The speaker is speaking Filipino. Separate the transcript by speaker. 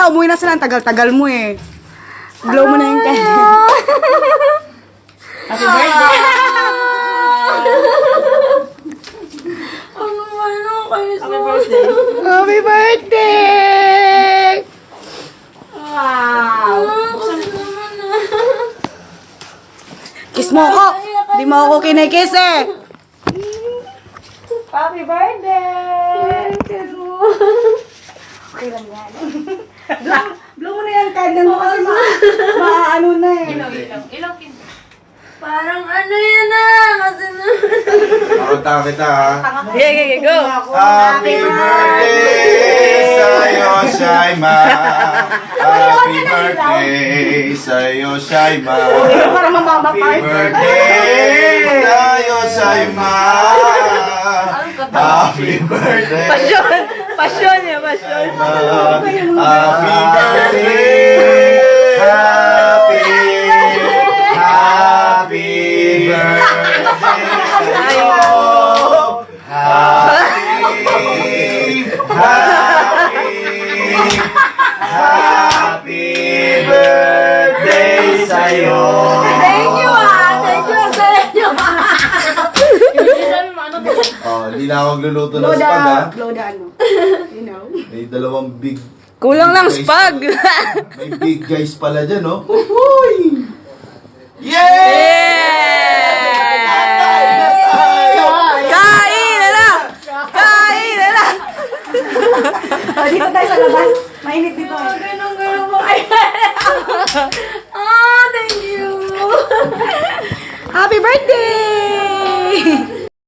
Speaker 1: na, umuwi na sila. Ang tagal-tagal mo eh. Blow mo na yung candle. Happy birthday!
Speaker 2: Happy birthday.
Speaker 1: Happy birthday!
Speaker 2: Wow.
Speaker 1: Kiss mo ako. Hindi mo ako kinikiss eh.
Speaker 2: Happy birthday.
Speaker 1: Okay lang yan. Blow mo na yung candle mo kasi ano na eh.
Speaker 2: Ilaw. Parang ano yan kasi
Speaker 3: Makanta kita ha.
Speaker 1: Yeah, go.
Speaker 3: Happy birthday sa'yo, Shaima. Happy birthday sa'yo, Shaima.
Speaker 1: Para mamamakay.
Speaker 3: Happy birthday sa'yo, Shaima. Happy birthday.
Speaker 1: Pasyon niya, pasyon.
Speaker 3: Happy birthday. Happy birthday sa'yo. Happy birthday sa'yo.
Speaker 2: Thank you sa inyo.
Speaker 3: Oh, hindi na ako magluluto ng spag ha.
Speaker 1: Blow the ano. You know.
Speaker 3: May dalawang big...
Speaker 1: Kulang ng
Speaker 3: guys
Speaker 1: spag.
Speaker 3: May big guys pala dyan, no? Uhuy!
Speaker 1: Kain na lang! Kain na lang! Dito tayo sa labas. Mainit dito eh.
Speaker 2: Ganun po. Thank you.
Speaker 1: Happy birthday!